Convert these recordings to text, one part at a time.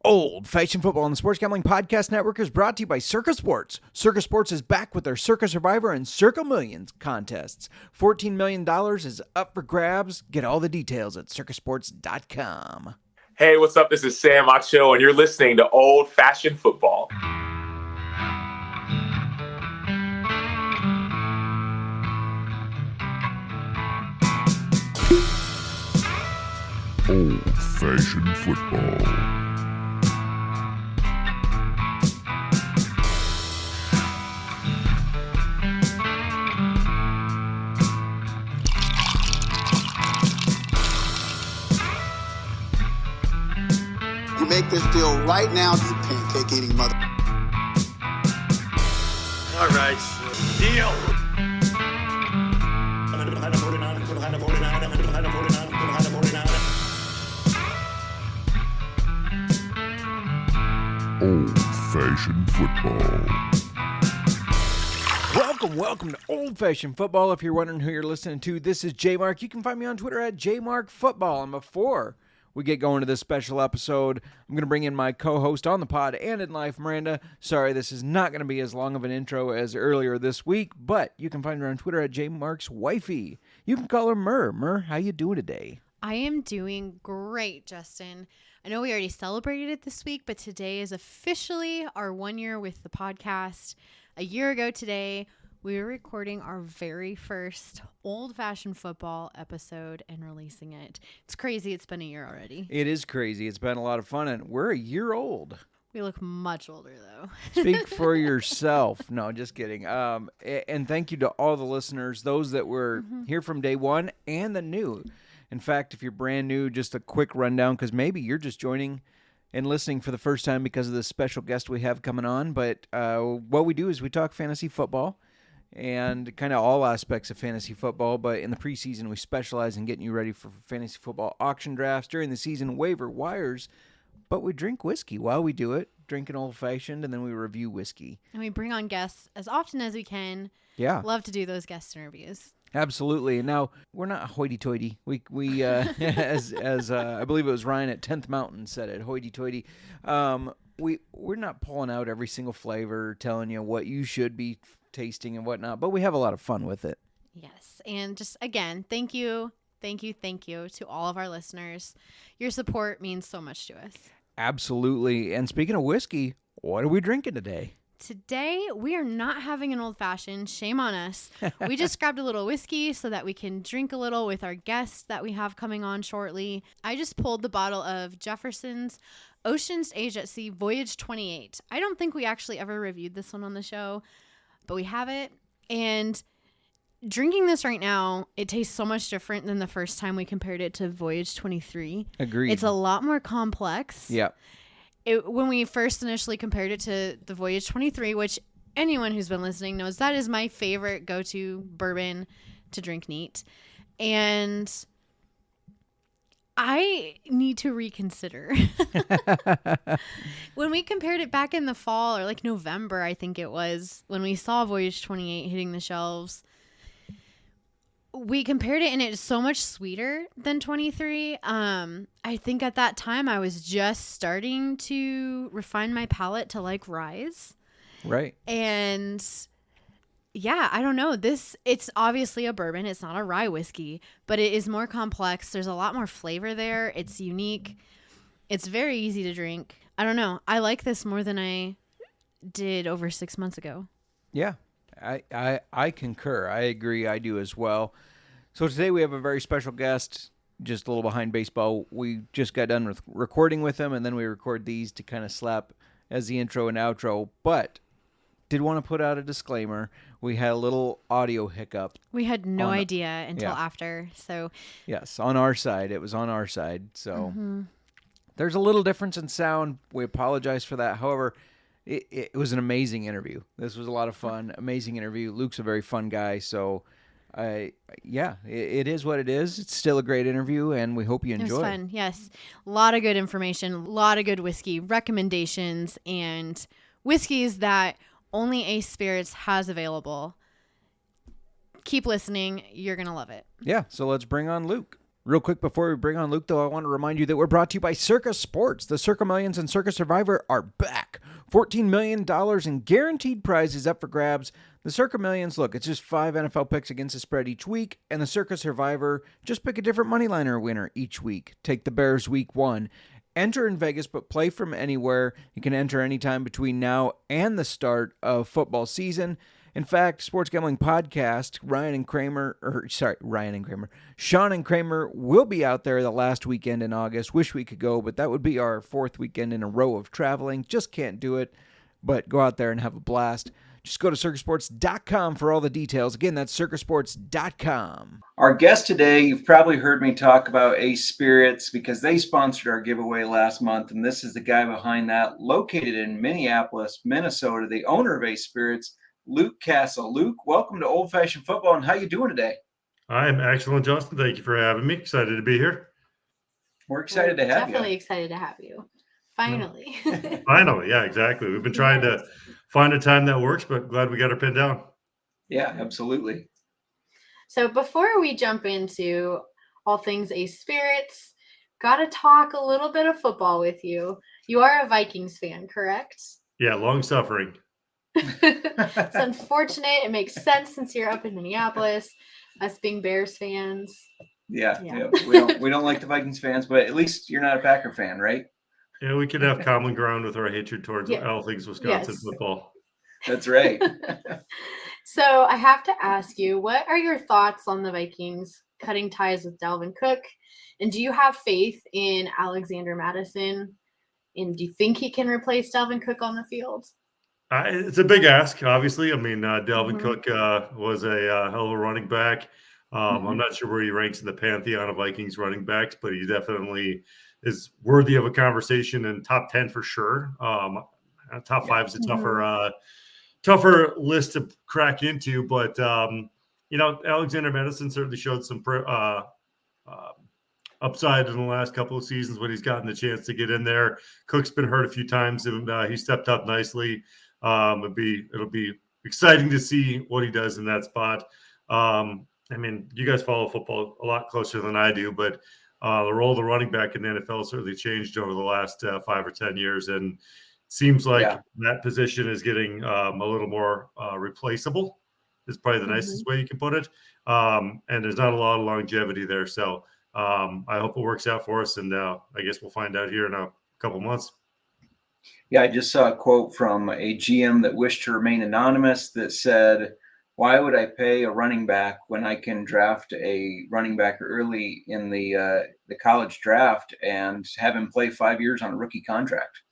Old Fashioned Football on the Sports Gambling Podcast Network is brought to you by Circa Sports. Circa Sports is back with their Circa Survivor and Circa Millions contests. $14 million is up for grabs. Get all the details at circasports.com. Hey, what's up? This is Sam Acho, and you're listening to Old Fashioned Football. Old Fashioned Football. Make this deal right now, you pancake eating mother. All right, deal. Old Fashioned Football. Welcome to Old Fashioned Football. If you're wondering who you're listening to, this is J Mark. You can find me on Twitter at JMarkFootball. And before we get going to this special episode, I'm going to bring in my co-host on the pod and in life, Miranda. Sorry, this is not going to be as long of an intro as earlier this week, but you can find her on Twitter at JMarksWifey. You can call her Mur. Mur, how you doing today? I am doing great, Justin. I know we already celebrated it this week, but today is officially our 1 year with the podcast. A year ago today, we were recording our very first old-fashioned football episode and releasing it. It's crazy. It's been a year already. It is crazy. It's been a lot of fun, and we're a year old. We look much older, though. Speak for yourself. No, just kidding. And thank you to all the listeners, those that were here from day one and the new. In fact, if you're brand new, just a quick rundown, because maybe you're just joining and listening for the first time because of this special guest we have coming on. But what we do is we talk fantasy football and kind of all aspects of fantasy football. But in the preseason, we specialize in getting you ready for fantasy football auction drafts. During the season, waiver wires. But we drink whiskey while we do it, drink an old-fashioned, and then we review whiskey. And we bring on guests as often as we can. Yeah. Love to do those guest interviews. Absolutely. And now, we're not hoity-toity. We as I believe it was Ryan at 10th Mountain said it, hoity-toity. We're not pulling out every single flavor, telling you what you should be tasting and whatnot, but we have a lot of fun with it. Yes. And just, again, thank you to all of our listeners. Your support means so much to us. Absolutely. And speaking of whiskey, what are we drinking today? Today, we are not having an old-fashioned. Shame on us. We just grabbed a little whiskey so that we can drink a little with our guests that we have coming on shortly. I just pulled the bottle of Jefferson's Oceans Age at Sea Voyage 28. I don't think we actually ever reviewed this one on the show, but we have it. And drinking this right now, it tastes so much different than the first time we compared it to Voyage 23. Agreed. It's a lot more complex. Yeah. When we first initially compared it to the Voyage 23, which anyone who's been listening knows that is my favorite go-to bourbon to drink neat. And I need to reconsider. When we compared it back in the fall, or like November, I think it was, when we saw Voyage 28 hitting the shelves, we compared it and it's so much sweeter than 23. I think at that time I was just starting to refine my palate to like ryes. Right. And yeah, I don't know. It's obviously a bourbon. It's not a rye whiskey, but it is more complex. There's a lot more flavor there. It's unique. It's very easy to drink. I don't know. I like this more than I did over 6 months ago. Yeah. I concur. I agree. I do as well. So today we have a very special guest, just a little behind baseball. We just got done with recording with him, and then we record these to kind of slap as the intro and outro. But did want to put out a disclaimer. We had a little audio hiccup. We had no idea until after. So yes, on our side. It was on our side. So there's a little difference in sound. We apologize for that. However, it was an amazing interview. This was a lot of fun. Amazing interview. Luke's a very fun guy. So, it is what it is. It's still a great interview, and we hope you enjoy it. Was fun, yes. A lot of good information, a lot of good whiskey recommendations, and whiskeys that only Ace Spirits has available. Keep listening. You're going to love it. Yeah, so let's bring on Luke. Real quick before we bring on Luke, though, I want to remind you that we're brought to you by Circa Sports. The Circa Millions and Circa Survivor are back. $14 million in guaranteed prizes up for grabs. The Circa Millions, look, it's just 5 NFL picks against the spread each week. And the Circa Survivor, just pick a different moneyliner winner each week. Take the Bears week 1. Enter in Vegas, but play from anywhere. You can enter anytime between now and the start of football season. In fact, Sports Gambling Podcast, Sean and Kramer will be out there the last weekend in August. Wish we could go, but that would be our 4th weekend in a row of traveling. Just can't do it, but go out there and have a blast. Just go to circasports.com for all the details. Again, that's circasports.com. Our guest today, you've probably heard me talk about Ace Spirits because they sponsored our giveaway last month, and this is the guy behind that, located in Minneapolis, Minnesota, the owner of Ace Spirits, Luke Castle. Luke, welcome to Old Fashioned Football, and how you doing today? I'm excellent, Justin. Thank you for having me. Excited to be here. We're excited to have you. Definitely excited to have you. Finally. Finally, yeah, exactly. We've been trying to find a time that works, but glad we got her pinned down. Yeah, absolutely. So before we jump into all things Ace Spirits, got to talk a little bit of football with you. You are a Vikings fan, correct? Yeah, long suffering. It's unfortunate. It makes sense since you're up in Minneapolis, us being Bears fans. Yeah. We don't like the Vikings fans, but at least you're not a Packer fan, right? Yeah, we could have common ground with our hatred towards all things Wisconsin football. That's right. So I have to ask you, what are your thoughts on the Vikings cutting ties with Dalvin Cook? And do you have faith in Alexander Mattison? And do you think he can replace Dalvin Cook on the field? It's a big ask, obviously. I mean, Dalvin Cook was a hell of a running back. I'm not sure where he ranks in the pantheon of Vikings running backs, but he definitely is worthy of a conversation in top 10 for sure. Top 5 is a tougher list to crack into, but Alexander Mattison certainly showed some upside in the last couple of seasons when he's gotten the chance to get in there. Cook's been hurt a few times, and he stepped up nicely. It'll be exciting to see what he does in that spot. I mean, you guys follow football a lot closer than I do, but the role of the running back in the NFL certainly changed over the last 5 or 10 years, and it seems like that position is getting a little more replaceable. Is probably the nicest way you can put it. And there's not a lot of longevity there, so I hope it works out for us, and I guess we'll find out here in a couple months. Yeah, I just saw a quote from a GM that wished to remain anonymous that said, "Why would I pay a running back when I can draft a running back early in the college draft and have him play 5 years on a rookie contract?"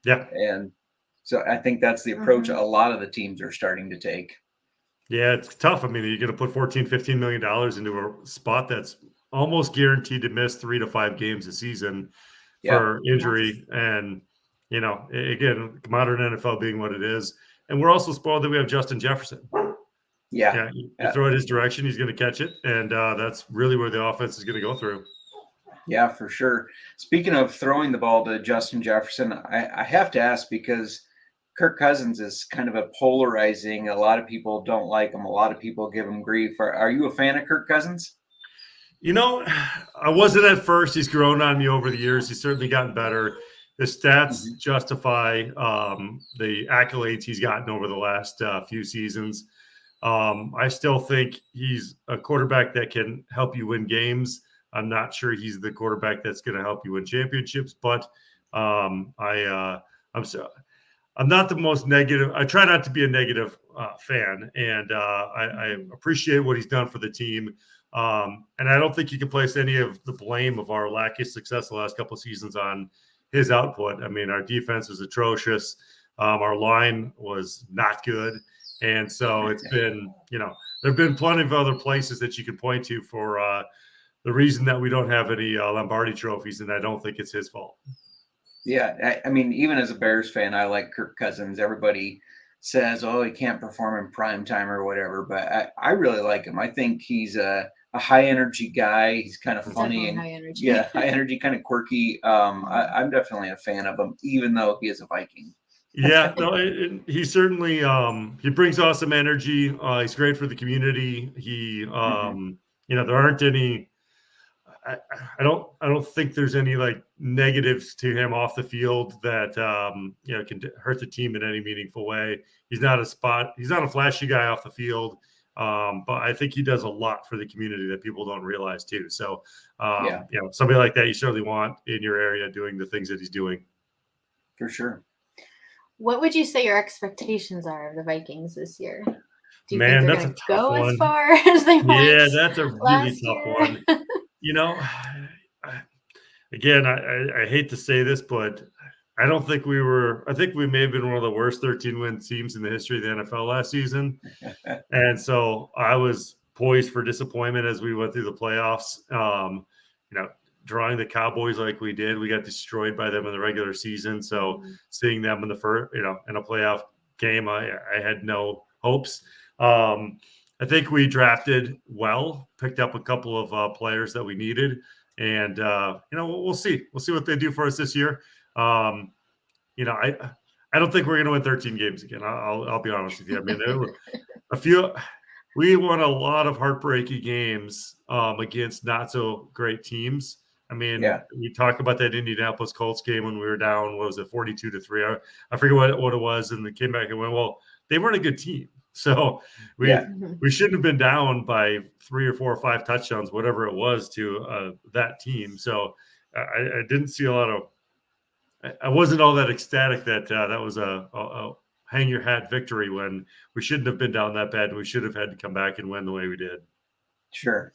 Yeah. And so I think that's the approach a lot of the teams are starting to take. Yeah, it's tough. I mean, you're going to put $14-15 million into a spot that's almost guaranteed to miss 3 to 5 games a season for injury. And, again, modern NFL being what it is. And we're also spoiled that we have Justin Jefferson. Yeah, you throw it his direction, he's going to catch it. And that's really where the offense is going to go through. Yeah, for sure. Speaking of throwing the ball to Justin Jefferson, I have to ask because Kirk Cousins is kind of a polarizing. A lot of people don't like him. A lot of people give him grief. Are you a fan of Kirk Cousins? I wasn't at first. He's grown on me over the years. He's certainly gotten better. The stats justify the accolades he's gotten over the last few seasons. I still think he's a quarterback that can help you win games. I'm not sure he's the quarterback that's going to help you win championships, but I'm not the most negative. I try not to be a negative fan, and I appreciate what he's done for the team. And I don't think you can place any of the blame of our lack of success the last couple of seasons on his output. I mean, our defense was atrocious. Our line was not good. And so it's been, there have been plenty of other places that you can point to for the reason that we don't have any Lombardi trophies, and I don't think it's his fault. Yeah, I mean, even as a Bears fan, I like Kirk Cousins. Everybody says, "Oh, he can't perform in prime time or whatever," but I really like him. I think he's a high energy guy. He's kind of funny and high energy. Yeah, high energy, kind of quirky. I'm definitely a fan of him, even though he is a Viking. Yeah, no, he certainly he brings awesome energy. He's great for the community. He there aren't any. I don't think there's any like negatives to him off the field that can hurt the team in any meaningful way. He's not a flashy guy off the field, but I think he does a lot for the community that people don't realize too. So somebody like that you certainly want in your area doing the things that he's doing. For sure. What would you say your expectations are of the Vikings this year? Do you Man, think they're going to go as far as they went? Yeah, that's a really tough one. Again, I hate to say this, but I don't think I think we may have been one of the worst 13-win teams in the history of the NFL last season. And so I was poised for disappointment as we went through the playoffs. Drawing the Cowboys like we did, we got destroyed by them in the regular season. So seeing them in the first, in a playoff game, I had no hopes. I think we drafted well, picked up a couple of players that we needed, and we'll see. We'll see what they do for us this year. I don't think we're going to win 13 games again. I'll be honest with you. I mean, there were a few. We won a lot of heartbreaking games against not so great teams. I mean, we talk about that Indianapolis Colts game when we were down. What was it, 42-3? I forget what it was, and they came back and went, well, they weren't a good team. So we shouldn't have been down by 3 or 4 or 5 touchdowns, whatever it was, to that team. So I didn't see a lot of – I wasn't all that ecstatic that that was a hang-your-hat victory when we shouldn't have been down that bad, and we should have had to come back and win the way we did. Sure.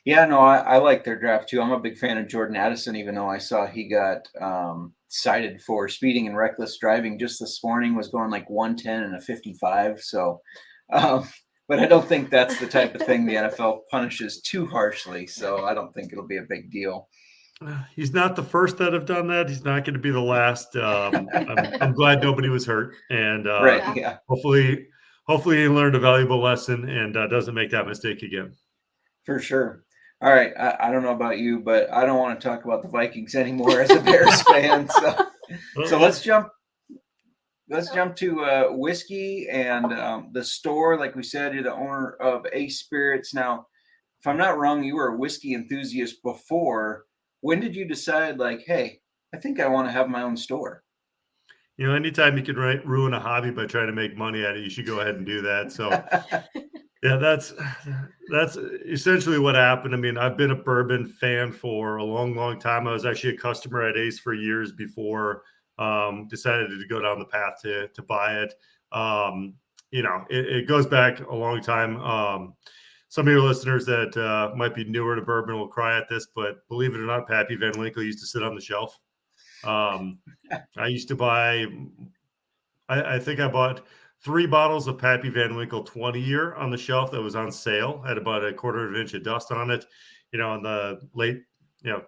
Yeah, no, I like their draft too. I'm a big fan of Jordan Addison, even though I saw he got cited for speeding and reckless driving just this morning, was going like 110 and a 55. So, but I don't think that's the type of thing the NFL punishes too harshly. So I don't think it'll be a big deal. He's not the first that have done that. He's not going to be the last. I'm glad nobody was hurt, and hopefully he learned a valuable lesson and doesn't make that mistake again. For sure. All right. I don't know about you, but I don't want to talk about the Vikings anymore as a Bears fan. So let's jump to whiskey and the store. Like we said, you're the owner of Ace Spirits. Now, if I'm not wrong, you were a whiskey enthusiast before. When did you decide, like, hey, I think I want to have my own store? Anytime you can ruin a hobby by trying to make money at it, you should go ahead and do that. So yeah, that's essentially what happened. I mean, I've been a bourbon fan for a long, long time. I was actually a customer at Ace for years before decided to go down the path to buy it. It goes back a long time. Some of your listeners that might be newer to bourbon will cry at this, but believe it or not, Pappy Van Winkle used to sit on the shelf. I used to buy, I think I bought 3 bottles of Pappy Van Winkle 20-year on the shelf that was on sale, had about a quarter of an inch of dust on it, in the late,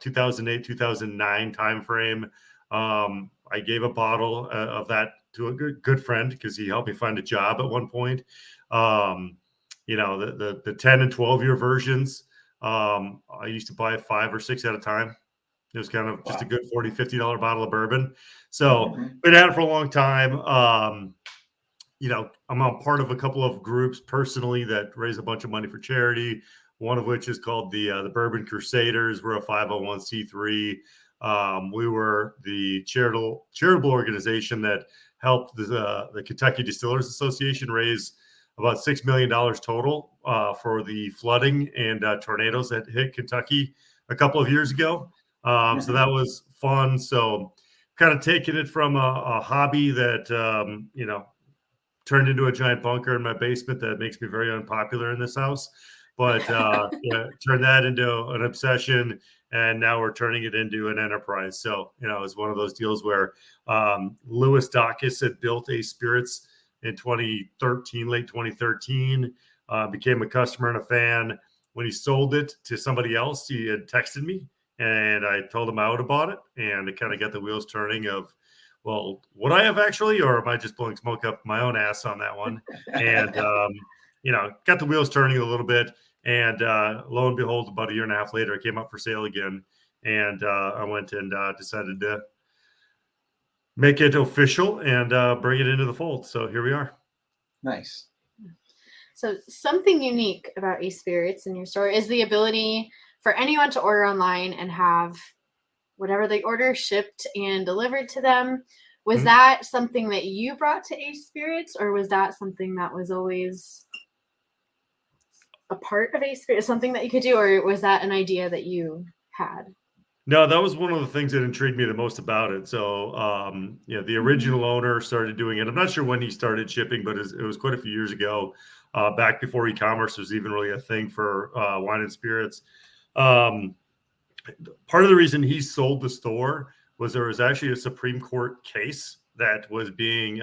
2008, 2009 timeframe. I gave a bottle of that to a good friend because he helped me find a job at one point. The 10 and 12-year versions, I used to buy 5 or 6 at a time. It was kind of just a good $40, $50 bottle of bourbon. So been at it for a long time. I'm a part of a couple of groups personally that raise a bunch of money for charity. One of which is called the Bourbon Crusaders. We're a 501c3. We were the charitable organization that helped the Kentucky Distillers Association raise about $6 million total for the flooding and tornadoes that hit Kentucky a couple of years ago. So that was fun. So kind of taking it from a hobby that, turned into a giant bunker in my basement that makes me very unpopular in this house. But turned that into an obsession, and now we're turning it into an enterprise. So, it's one of those deals where Louis Dacus had built Ace Spirits in 2013, late 2013, became a customer and a fan. When he sold it to somebody else, he had texted me, and I told him I would have bought it, and it kind of got the wheels turning of, well, would I have actually, or am I just blowing smoke up my own ass on that one? And, got the wheels turning a little bit. And lo and behold, about a year and a half later, it came up for sale again. And I went and decided to make it official and bring it into the fold. So here we are. Nice. So something unique about Ace Spirits in your store is the ability for anyone to order online and have whatever they order shipped and delivered to them. Was that something that you brought to Ace Spirits, or was that something that was always a part of Ace Spirits, something that you could do, or was that an idea that you had? No, that was one of the things that intrigued me the most about it. So, the original owner started doing it. I'm not sure when he started shipping, but it was quite a few years ago, back before e-commerce was even really a thing for wine and spirits. Part of the reason he sold the store was there was actually a Supreme Court case that was being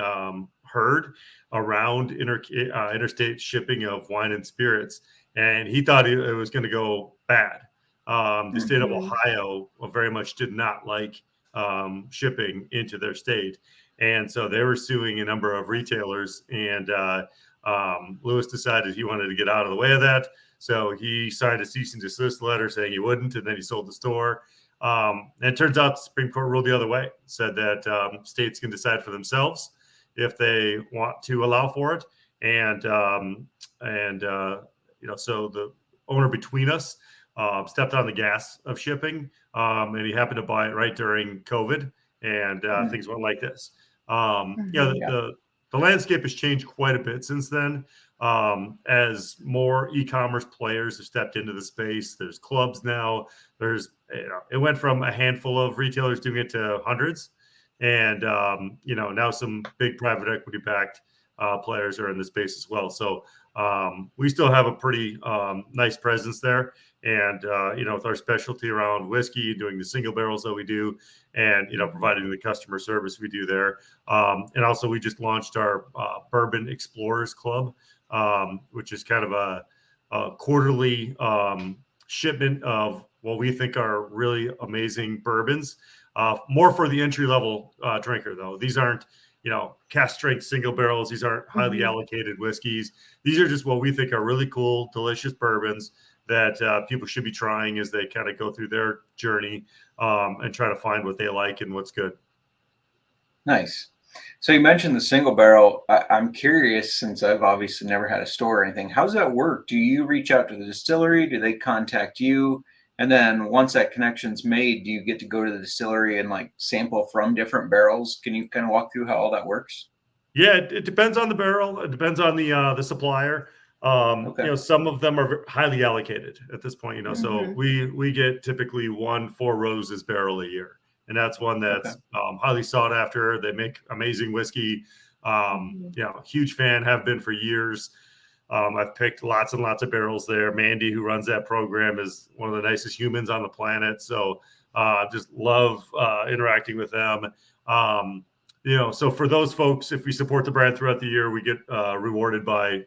heard around interstate shipping of wine and spirits, and he thought it was going to go bad. The state of Ohio very much did not like shipping into their state. And so they were suing a number of retailers. And Lewis decided he wanted to get out of the way of that. So he signed a cease and desist letter saying he wouldn't. And then he sold the store. And it turns out the Supreme Court ruled the other way, said that states can decide for themselves if they want to allow for it. And so the owner between us stepped on the gas of shipping, and he happened to buy it right during COVID, and things went like this. The landscape has changed quite a bit since then, as more e-commerce players have stepped into the space. There's clubs now. It went from a handful of retailers doing it to hundreds, and now some big private equity backed players are in the space as well. So we still have a pretty nice presence there. And, with our specialty around whiskey, doing the single barrels that we do, and, providing the customer service we do there. And also we just launched our Bourbon Explorers Club, which is kind of a quarterly shipment of what we think are really amazing bourbons, more for the entry-level drinker, though. These aren't, cast strength single barrels. These aren't highly allocated whiskeys. These are just what we think are really cool, delicious bourbons that people should be trying as they kind of go through their journey and try to find what they like and what's good. Nice. So you mentioned the single barrel. I'm curious, since I've obviously never had a store or anything, how does that work? Do you reach out to the distillery? Do they contact you? And then once that connection's made, do you get to go to the distillery and sample from different barrels? Can you kind of walk through how all that works? Yeah, it depends on the barrel. It depends on the supplier. Some of them are highly allocated at this point, so we get typically 1 4 Roses barrel a year, and that's one that's highly sought after. They make amazing whiskey. Huge fan, have been for years. I've picked lots and lots of barrels there. Mandy, who runs that program, is one of the nicest humans on the planet. So just love interacting with them. So for those folks, if we support the brand throughout the year, we get rewarded by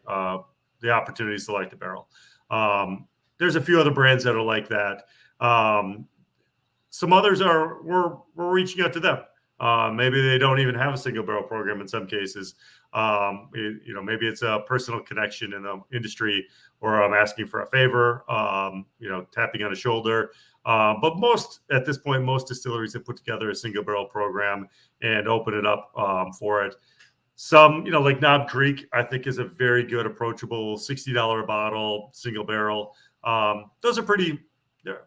the opportunity to select the barrel. There's a few other brands that are like that. Some others we're reaching out to them. Maybe they don't even have a single barrel program in some cases. Maybe it's a personal connection in the industry, or I'm asking for a favor, tapping on a shoulder. But at this point, most distilleries have put together a single barrel program and open it up for it. Some, like Knob Creek, I think is a very good, approachable $60 a bottle single barrel. Those are pretty. They're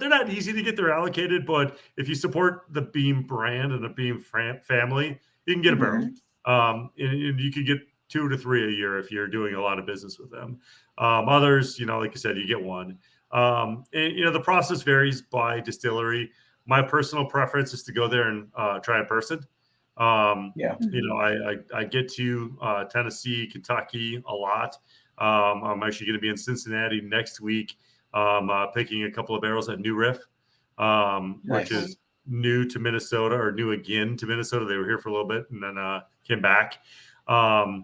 not easy to get. They're allocated, but if you support the Beam brand and the Beam family, you can get a barrel. And you can get 2 to 3 a year if you're doing a lot of business with them. Others, like I said, you get 1. The process varies by distillery. My personal preference is to go there and try in person. I get to Tennessee, Kentucky a lot. I'm actually going to be in Cincinnati next week, picking a couple of barrels at New Riff, which is new to Minnesota, or new again to Minnesota. They were here for a little bit and then came back. The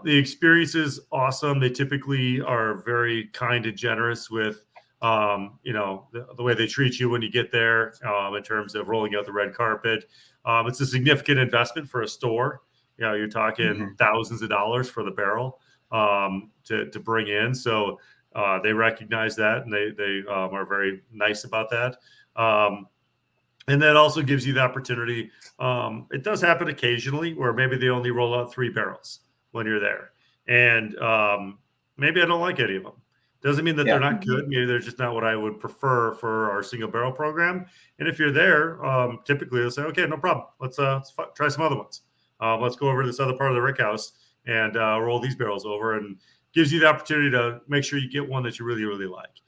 experience is awesome. They typically are very kind and generous with, the way they treat you when you get there, in terms of rolling out the red carpet. It's a significant investment for a store. You're talking thousands of dollars for the barrel to bring in. So they recognize that, and they are very nice about that. And that also gives you the opportunity. It does happen occasionally where maybe they only roll out 3 barrels when you're there. And maybe I don't like any of them. Doesn't mean that Yeah. they're not good. Maybe they're just not what I would prefer for our single barrel program. And if you're there, typically they'll say, okay, no problem. Let's try some other ones. Let's go over to this other part of the rick house and roll these barrels over, and gives you the opportunity to make sure you get one that you really, really like.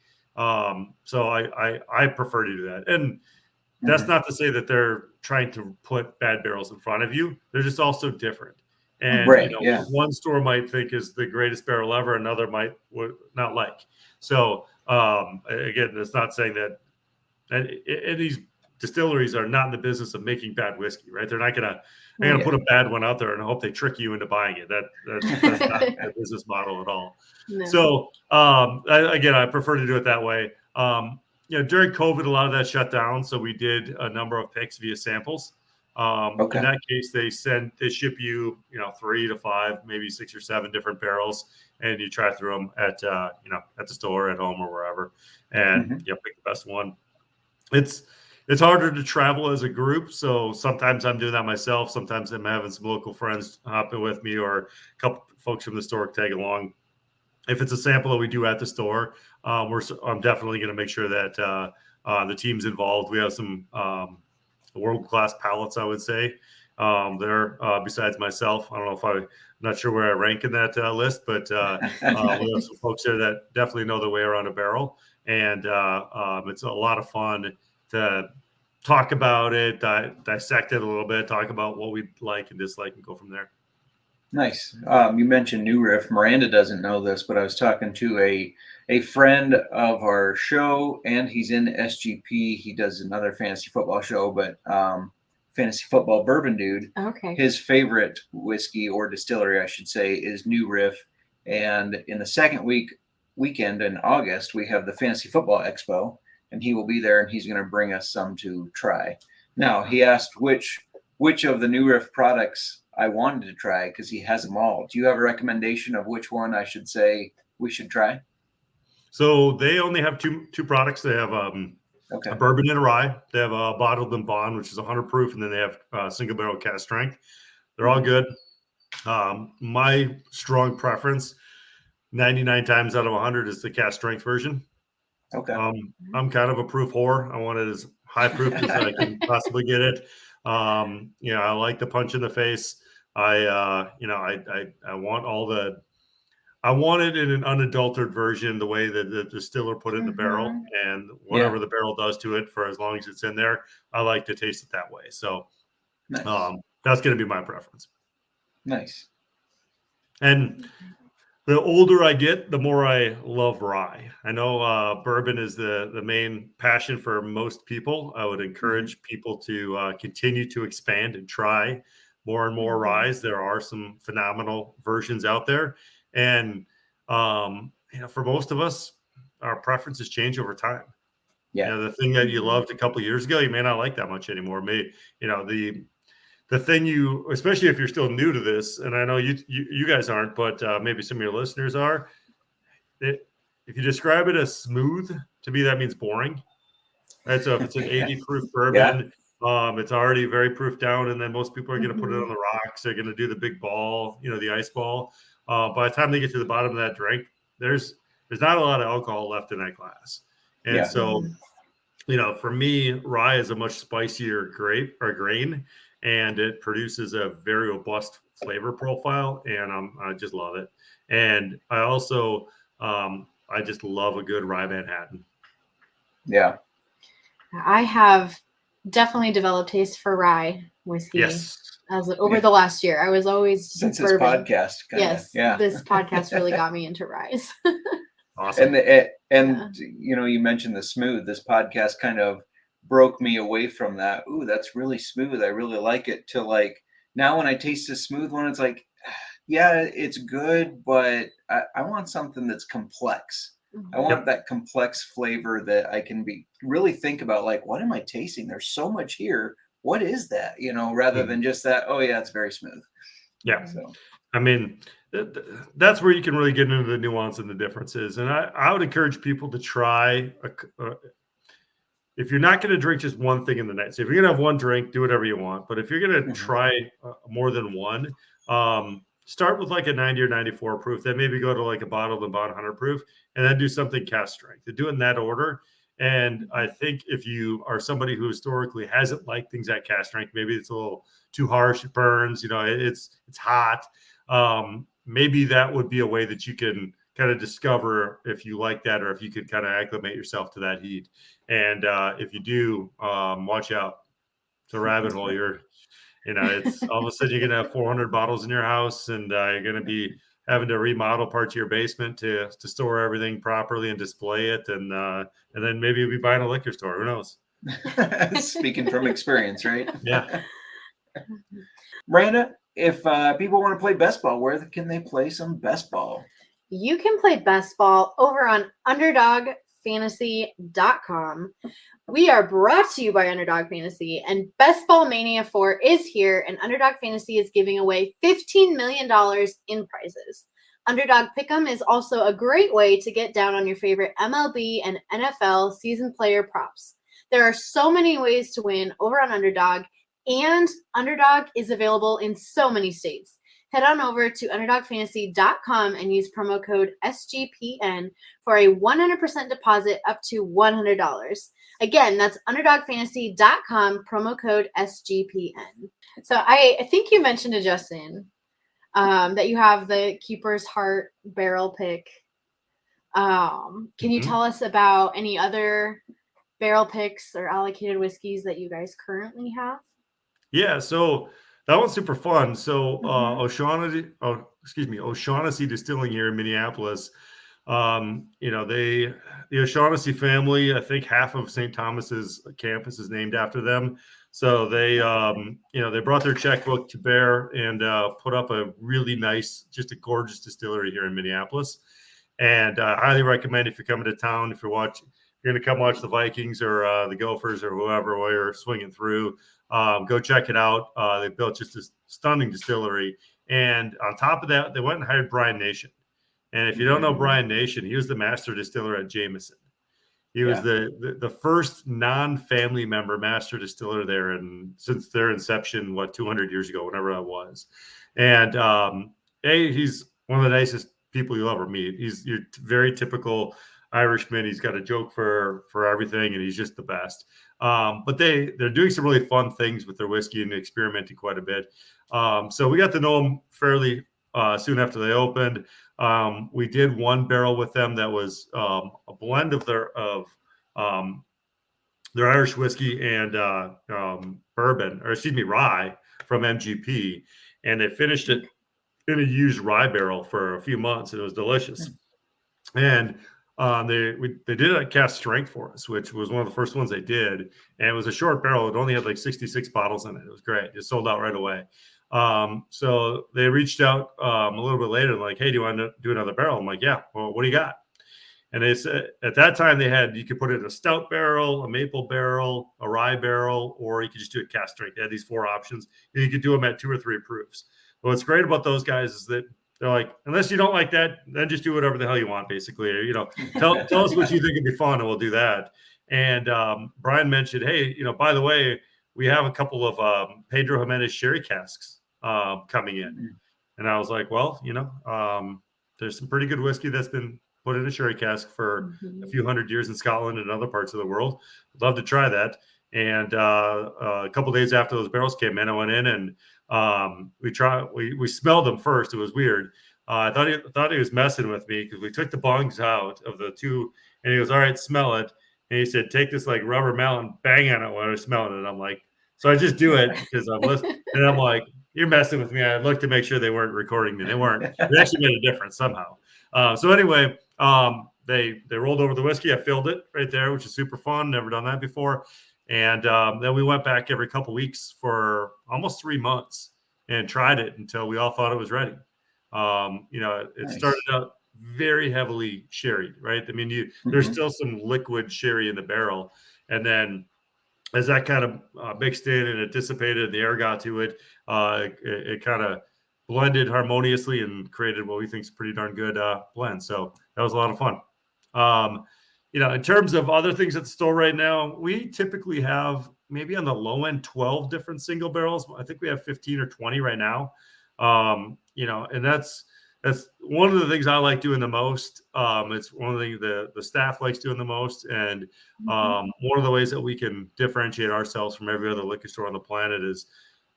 So I prefer to do that. And that's not to say that they're trying to put bad barrels in front of you. They're just also different. And Right, one store might think is the greatest barrel ever, another might not like. So again, it's not saying that. And these distilleries are not in the business of making bad whiskey, right? They're not gonna put a bad one out there and hope they trick you into buying it. That's not the business model at all. No. So I prefer to do it that way. During COVID, a lot of that shut down, so we did a number of picks via samples. In that case, they ship you, 3 to 5, maybe 6 or 7 different barrels, and you try through them at the store, at home, or wherever, and pick the best one. It's harder to travel as a group, so sometimes I'm doing that myself. Sometimes I'm having some local friends hop in with me, or a couple folks from the store tag along. If it's a sample that we do at the store, I'm definitely going to make sure that the team's involved. We have some world-class palates, I would say, there besides myself. I don't know I'm not sure where I rank in that list, but we have some folks there that definitely know their way around a barrel. And it's a lot of fun to talk about it, dissect it a little bit, talk about what we like and dislike, and go from there. Nice. You mentioned New Riff. Miranda doesn't know this, but I was talking to a friend of our show, and he's in SGP. He does another fantasy football show, but fantasy football bourbon dude. Okay. His favorite whiskey, or distillery, I should say, is New Riff. And in the second weekend in August, we have the Fantasy Football Expo, and he will be there, and he's going to bring us some to try. Now, he asked which of the New Riff products I wanted to try, because he has them all. Do you have a recommendation of which one I should say we should try? So they only have two products. They have a bourbon and a rye. They have a bottled and bond, which is 100 proof, and then they have single barrel cask strength. They're all good. My strong preference, 99 times out of 100, is the cask strength version. Okay. I'm kind of a proof whore. I want it as high proof as I can possibly get it. I like the punch in the face. I want it in an unadulterated version, the way that the distiller put it in the barrel, and whatever the barrel does to it, for as long as it's in there, I like to taste it that way. So nice. That's going to be my preference. Nice. And the older I get, the more I love rye. I know bourbon is the main passion for most people. I would encourage people to continue to expand and try more and more ryes. There are some phenomenal versions out there. And, for most of us, our preferences change over time. Yeah. The thing that you loved a couple of years ago, you may not like that much anymore. The thing especially if you're still new to this, and I know you guys aren't, but maybe some of your listeners are, if you describe it as smooth, to me, that means boring. Right? So if it's an 80 proof bourbon, it's already very proof down, and then most people are going to put it on the rocks. They're going to do the big ball, the ice ball. By the time they get to the bottom of that drink, there's not a lot of alcohol left in that glass. And so, for me, rye is a much spicier grain, and it produces a very robust flavor profile, and I just love it. And I also, I just love a good rye Manhattan. Yeah. I have definitely developed taste for rye whiskey. Yes. Over the last year. I was always since bourbon. This podcast. Yes. Yeah. This podcast really got me into ryes. Awesome. And you mentioned the smooth. This podcast kind of broke me away from that. Ooh, that's really smooth. I really like it. To like now, when I taste a smooth one, it's like, yeah, it's good, but I want something that's complex. I want that complex flavor that I can really think about. Like, what am I tasting? There's so much here. What is that? Rather than just that. Oh yeah, it's very smooth. Yeah. So, I mean, that's where you can really get into the nuance and the differences. And I would encourage people to try. If you're not going to drink just one thing in the night, so if you're going to have one drink, do whatever you want. But if you're going to try more than one, start with like a 90 or 94 proof, then maybe go to like a bottled and bond 100 proof, and then do something cast strength. To do it in that order. And I think if you are somebody who historically hasn't liked things at cast strength, maybe it's a little too harsh, it burns, it's hot. Maybe that would be a way that you can kind of discover if you like that, or if you could kind of acclimate yourself to that heat. And if you do, watch out. It's a rabbit hole. It's all of a sudden you're going to have 400 bottles in your house, and you're going to be having to remodel parts of your basement to store everything properly and display it. And then maybe you'll be buying a liquor store. Who knows? Speaking from experience, right? Yeah. Miranda, if people want to play best ball, where can they play some best ball? You can play best ball over on UnderdogFantasy.com. We are brought to you by Underdog Fantasy, and Best Ball Mania 4 is here, and Underdog Fantasy is giving away $15 million in prizes. Underdog Pick'em is also a great way to get down on your favorite MLB and NFL season player props. There are so many ways to win over on Underdog, and Underdog is available in so many states. Head on over to UnderdogFantasy.com and use promo code SGPN for a 100% deposit up to $100. Again, that's UnderdogFantasy.com, promo code SGPN. So I think you mentioned to Justin that you have the Keeper's Heart barrel pick. Can you tell us about any other barrel picks or allocated whiskeys that you guys currently have? Yeah, so that one's super fun. So O'Shaughnessy Distilling here in Minneapolis, the O'Shaughnessy family, I think half of St. Thomas's campus is named after them. So they brought their checkbook to bear and put up a really nice, just a gorgeous distillery here in Minneapolis. And I highly recommend, if you're coming to town, if you're going to come watch the Vikings or the Gophers or whoever while you're swinging through, go check it out. They built just this stunning distillery. And on top of that, they went and hired Brian Nation. And if you don't know Brian Nation, he was the master distiller at Jameson. He was the first non-family member master distiller there, and since their inception, 200 years ago, whenever that was. And he's one of the nicest people you'll ever meet. He's your very typical Irishman. He's got a joke for everything, and he's just the best. But they're doing some really fun things with their whiskey and experimenting quite a bit. So we got to know them fairly soon after they opened. We did one barrel with them that was a blend of their Irish whiskey and bourbon, or rye from MGP, and they finished it in a used rye barrel for a few months, and it was delicious. And they did it at cast strength for us, which was one of the first ones they did, and it was a short barrel. It only had like 66 bottles in it. It was great. It sold out right away. So they reached out a little bit later, like, hey, do you want to do another barrel? I'm like, yeah. Well, what do you got? And they said at that time you could put it in a stout barrel, a maple barrel, a rye barrel, or you could just do it cast strength. They had these 4 options, and you could do them at 2 or 3 proofs. But what's great about those guys is that they're like, unless you don't like that, then just do whatever the hell you want, basically. Or, tell us what you think would be fun, and we'll do that. And Brian mentioned, hey, by the way, we have a couple of Pedro Jimenez sherry casks coming in. And I was like, well, there's some pretty good whiskey that's been put in a sherry cask for a few hundred years in Scotland and other parts of the world. I'd love to try that. And a couple of days after those barrels came in, I went in and we smelled them first. It was weird. I thought he was messing with me, because we took the bongs out of the 2, and he goes, all right, smell it. And he said, take this like rubber mallet and bang on it when I was smelling it. I'm like, so I just do it because I'm listening. And I'm like, you're messing with me. I looked to make sure they weren't recording me. They weren't. It actually made a difference somehow. So anyway, they rolled over the whiskey. I filled it right there, which is super fun. Never done that before. And then we went back every couple weeks for almost 3 months and tried it until we all thought it was ready. It started out very heavily sherried, right? I mean, there's still some liquid sherry in the barrel. And then as that kind of mixed in and it dissipated, the air got to it, it kind of blended harmoniously and created what we think is a pretty darn good blend. So that was a lot of fun. In terms of other things at the store right now, we typically have maybe on the low end 12 different single barrels. I think we have 15 or 20 right now. and that's one of the things I like doing the most. It's one of the things the staff likes doing the most. And one of the ways that we can differentiate ourselves from every other liquor store on the planet is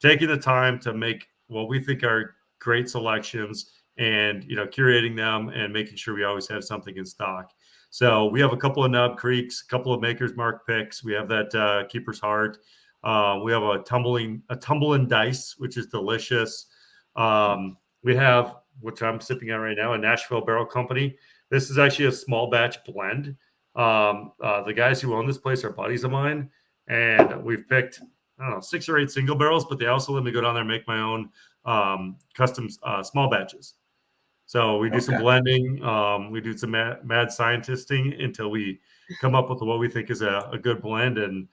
taking the time to make what we think are great selections and, curating them and making sure we always have something in stock. So we have a couple of Nub Creeks, a couple of Maker's Mark picks. We have that Keeper's Heart. We have a Tumbling Dice, which is delicious. We have, which I'm sipping on right now, a Nashville Barrel Company. This is actually a small batch blend. The guys who own this place are buddies of mine, and we've picked, 6 or 8 single barrels, but they also let me go down there and make my own custom small batches. So we do some blending. We do some mad scientisting until we come up with what we think is a good blend. And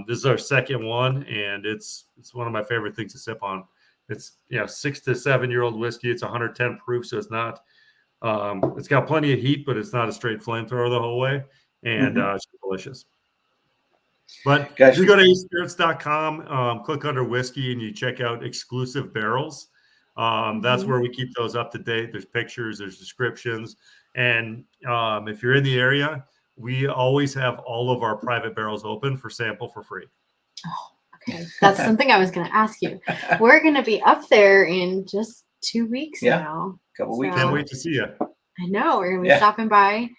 this is our second one, and it's one of my favorite things to sip on. It's 6 to 7 year old whiskey. It's 110 proof, so it's not. It's got plenty of heat, but it's not a straight flamethrower the whole way, and it's delicious. But if you go to aspirits.com, click under whiskey, and you check out exclusive barrels. That's where we keep those up to date. There's pictures, there's descriptions, and if you're in the area, we always have all of our private barrels open for sample for free. Oh, okay. That's something I was going to ask you. We're going to be up there in just 2 weeks now. Couple weeks. Can't wait to see you. I know. We're going to be stopping by.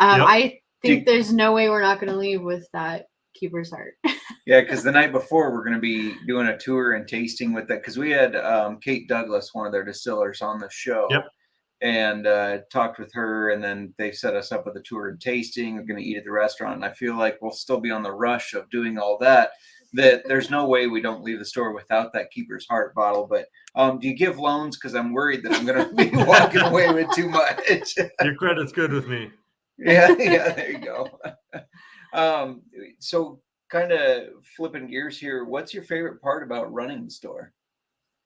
I think there's no way we're not going to leave with that Keeper's Heart. Yeah, because the night before we're going to be doing a tour and tasting with that, because we had Kate Douglas, one of their distillers, on the show. Yep. And talked with her, and then they set us up with a tour and tasting. We're going to eat at the restaurant, and I feel like we'll still be on the rush of doing all that. That there's no way we don't leave the store without that Keeper's Heart bottle. But do you give loans? Because I'm worried that I'm going to be walking away with too much. Your credit's good with me. Yeah, there you go. So kind of flipping gears here, what's your favorite part about running the store?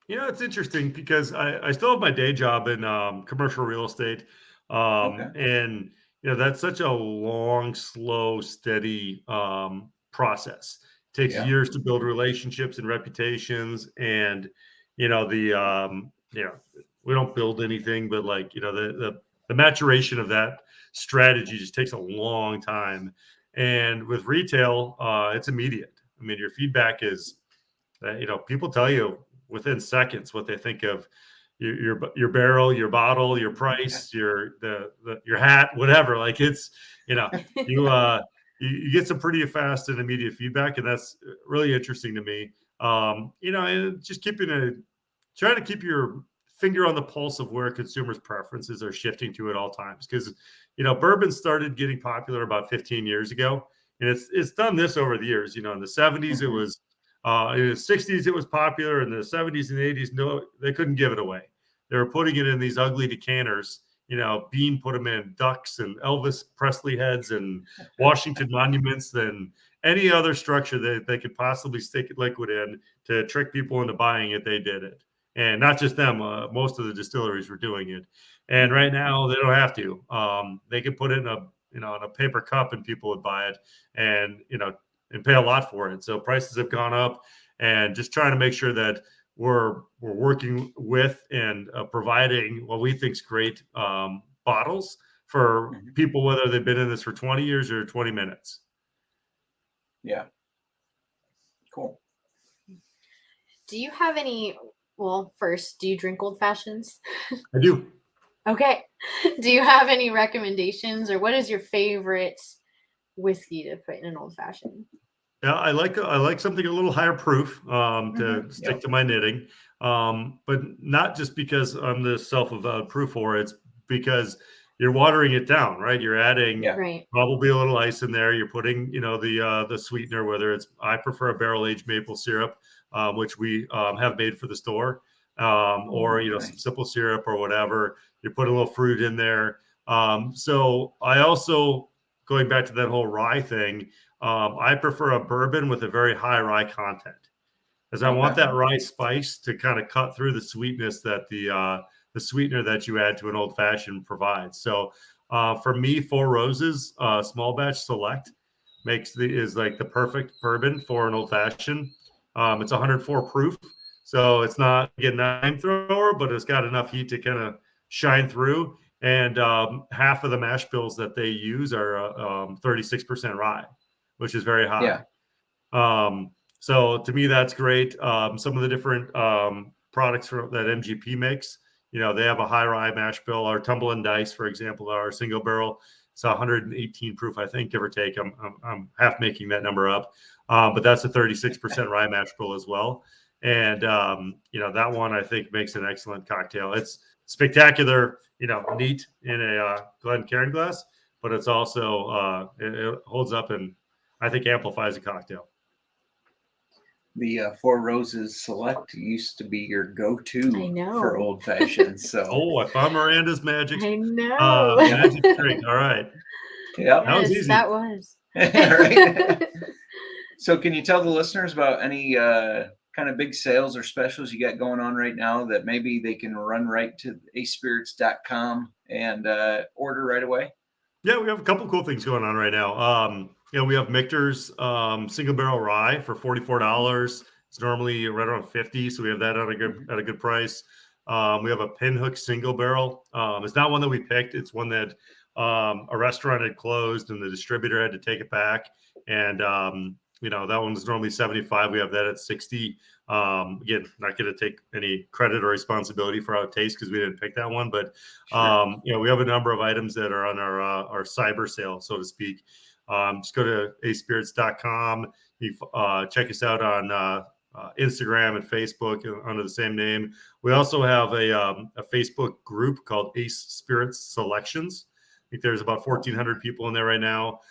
It's interesting because I still have my day job in commercial real estate. And, that's such a long, slow, steady process. It takes years to build relationships and reputations. And, we don't build anything, but the maturation of that strategy just takes a long time. And with retail, it's immediate. I mean, your feedback is, people tell you within seconds what they think of your barrel, your bottle, your price, your hat, whatever. Like it's, you get some pretty fast and immediate feedback, and that's really interesting to me. And just trying to keep your finger on the pulse of where consumers' preferences are shifting to at all times. Because, bourbon started getting popular about 15 years ago, and it's done this over the years. In the 70s, it was, in the 60s, it was popular. In the 70s and 80s, no, they couldn't give it away. They were putting it in these ugly decanters. Bean put them in ducks and Elvis Presley heads and Washington monuments and any other structure that they could possibly stick liquid in to trick people into buying it. They did it. And not just them, most of the distilleries were doing it. And right now they don't have to. They could put it in a paper cup and people would buy it and pay a lot for it. So prices have gone up, and just trying to make sure that we're working with and providing what we think is great bottles for people, whether they've been in this for 20 years or 20 minutes. Yeah. Cool. Do you have any? Well, first, do you drink old fashions? I do. Okay. Do you have any recommendations, or what is your favorite whiskey to put in an old fashioned? Yeah, I like something a little higher proof to stick to my knitting, but not just because I'm the self-avowed proof for it. It's because you're watering it down, right? You're adding probably a little ice in there. You're putting, the sweetener, whether it's, I prefer a barrel-aged maple syrup, which we have made for the store, or, some simple syrup or whatever. You put a little fruit in there. So I also, going back to that whole rye thing, I prefer a bourbon with a very high rye content, because I want that rye spice to kind of cut through the sweetness that the sweetener that you add to an old fashioned provides. So for me, Four Roses small batch select is like the perfect bourbon for an old fashioned. It's 104 proof, So it's not a nine thrower, but it's got enough heat to kind of shine through. And half of the mash bills that they use are 36% rye, which is very high. So to me, that's great. Some of the different products that MGP makes, they have a high rye mash bill. Our Tumble and Dice, for example, our single barrel, it's 118 proof, I think, give or take. I'm half making that number up, but that's a 36% rye mash bill as well. And that one I think makes an excellent cocktail. It's spectacular, neat in a Glencairn glass, but it's also it holds up and I think amplifies a cocktail. The Four Roses Select used to be your go-to I know. for old fashions. So I found Miranda's magic. I know. Magic drink. All right. Yeah, that was easy. That was. Right. So can you tell the listeners about any kind of big sales or specials you got going on right now that maybe they can run right to acespirits.com and order right away? Yeah, we have a couple cool things going on right now. We have Michter's single barrel rye for $44. It's normally right around $50, so we have that at a good price. We have a Pinhook single barrel. It's not one that we picked. It's one that a restaurant had closed and the distributor had to take it back. And that one was normally $75. We have that at $60. Again, not going to take any credit or responsibility for how it tastes because we didn't pick that one. But we have a number of items that are on our cyber sale, so to speak. Just go to acespirits.com. You check us out on Instagram and Facebook under the same name. We also have a Facebook group called Ace Spirits Selections. I think there's about 1,400 people in there right now.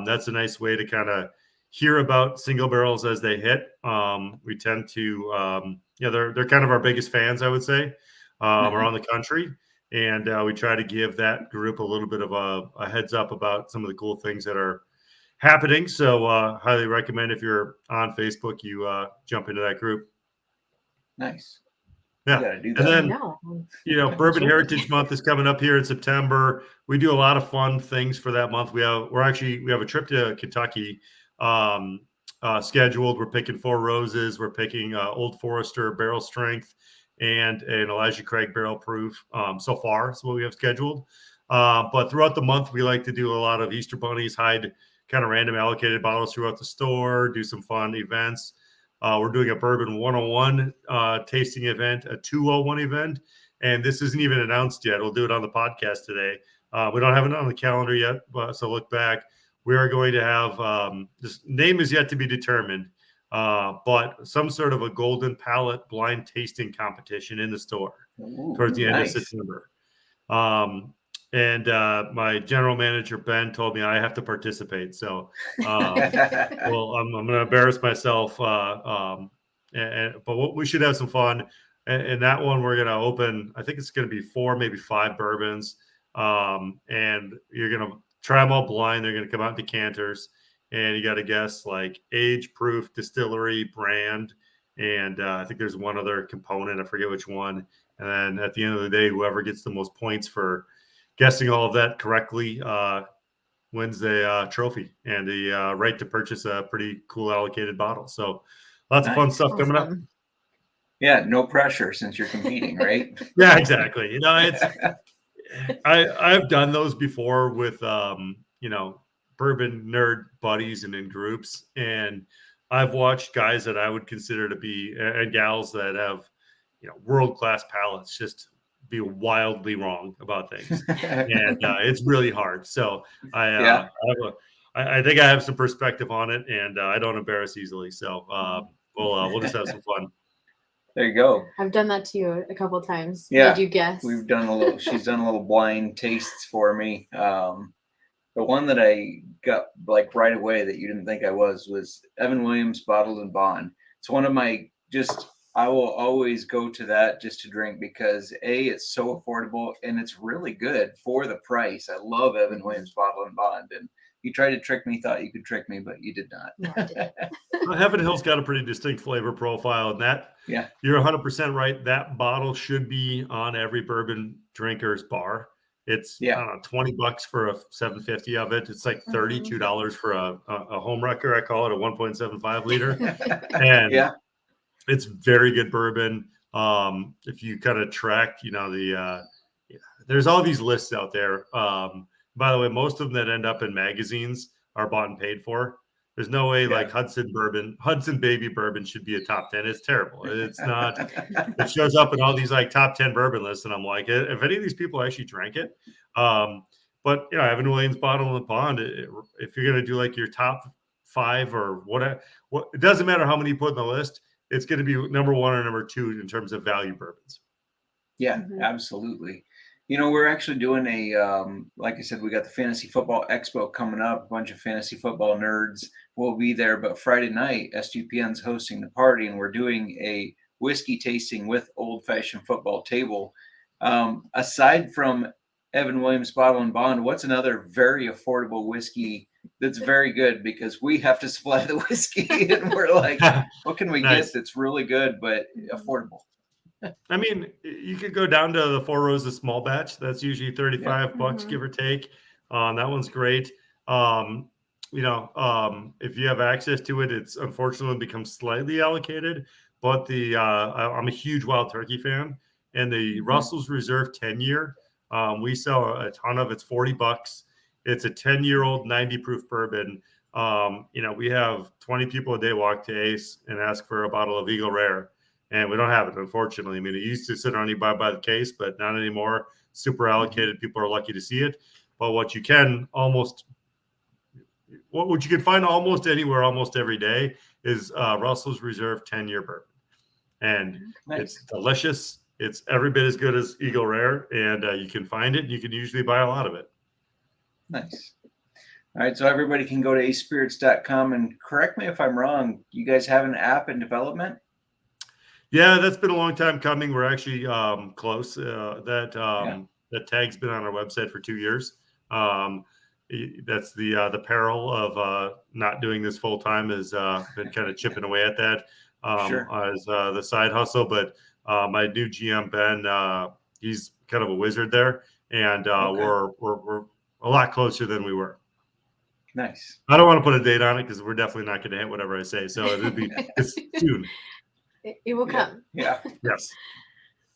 That's a nice way to kind of hear about single barrels as they hit. We tend to, they're kind of our biggest fans, I would say, around the country. And we try to give that group a little bit of a heads up about some of the cool things that are happening. So highly recommend if you're on Facebook, you jump into that group. Nice. Yeah. Do that. And then, Bourbon Heritage Month is coming up here in September. We do a lot of fun things for that month. We have a trip to Kentucky scheduled. We're picking Four Roses. We're picking Old Forester barrel strength and an Elijah Craig barrel proof. So far, that's what we have scheduled. But throughout the month, we like to do a lot of Easter bunnies, hide kind of random allocated bottles throughout the store, do some fun events. We're doing a Bourbon 101 tasting event, a 201 event, and this isn't even announced yet. We'll do it on the podcast today. We don't have it on the calendar yet, so look back. We are going to have this name is yet to be determined, but some sort of a golden palate blind tasting competition in the store towards the end of September. And my general manager, Ben, told me I have to participate. So, I'm going to embarrass myself. But we should have some fun. And that one, we're going to open, I think it's going to be 4, maybe 5 bourbons. And you're going to try them all blind. They're going to come out in decanters. And you got to guess like age, proof, distillery, brand. And I think there's one other component. I forget which one. And then at the end of the day, whoever gets the most points for guessing all of that correctly wins the trophy and the right to purchase a pretty cool allocated bottle. So lots of fun stuff coming up. Yeah, no pressure since you're competing, right? Yeah, exactly. It's I've done those before with bourbon nerd buddies and in groups, and I've watched guys that I would consider to be and gals that have world-class palates just be wildly wrong about things, and it's really hard. So I think I have some perspective on it, and I don't embarrass easily. So we'll just have some fun. There you go. I've done that to you a couple times. Yeah. Did you guess? We've done a little. She's done a little blind tastes for me. The one that I got like right away that you didn't think I was Evan Williams Bottled and Bond. It's one of my I will always go to that just to drink because it's so affordable and it's really good for the price. I love Evan Williams Bottled and Bond, and you tried to trick me, thought you could trick me, but you did not. No, I didn't. Well, Heaven Hill's got a pretty distinct flavor profile, and that you're 100% right. That bottle should be on every bourbon drinker's bar. It's I don't know, $20 for a 750 of it. It's like $32 for a home wrecker. I call it a 1.75 liter. And It's very good bourbon. If you kind of track, there's all these lists out there. By the way, most of them that end up in magazines are bought and paid for. There's no way like Hudson Baby Bourbon should be a top 10. It's terrible. It's not. It shows up in all these like top 10 bourbon lists, and I'm like, if any of these people actually drank it, but Evan Williams Bottle in the Pond. If you're gonna do like your top 5 or whatever, it doesn't matter how many you put in the list. It's going to be number 1 or number 2 in terms of value bourbons. Yeah, absolutely. We're actually doing like I said, we got the Fantasy Football Expo coming up. A bunch of fantasy football nerds will be there. But Friday night, SGPN's hosting the party, and we're doing a whiskey tasting with Old Fashioned Football table. Aside from Evan Williams Bottle and Bond, what's another very affordable whiskey that's very good? Because we have to supply the whiskey, and we're like, what can we get that's really good but affordable? I mean, you could go down to the Four Roses small batch. That's usually $35, give or take. That one's great. If you have access to it, it's unfortunately becomes slightly allocated. But I'm a huge Wild Turkey fan, and the Russell's Reserve 10-year, we sell a ton of. It's $40. It's a 10-year-old 90-proof bourbon. We have 20 people a day walk to Ace and ask for a bottle of Eagle Rare. And we don't have it, unfortunately. I mean, it used to sit on you by the case, but not anymore. Super allocated. People are lucky to see it. But what you can find almost anywhere, almost every day, is Russell's Reserve 10-year bourbon. And It's delicious. It's every bit as good as Eagle Rare, and you can find it. You can usually buy a lot of it. Nice. All right, so everybody can go to acespirits.com, and correct me if I'm wrong, you guys have an app in development? Yeah, that's been a long time coming. We're actually close. That tag's been on our website for 2 years. That's the peril of not doing this full time, has been kind of chipping away at that as the side hustle. But my new GM Ben, he's kind of a wizard there, and we're a lot closer than we were. Nice. I don't want to put a date on it because we're definitely not going to hit whatever I say. So it's soon. It will come. Yeah. Yes.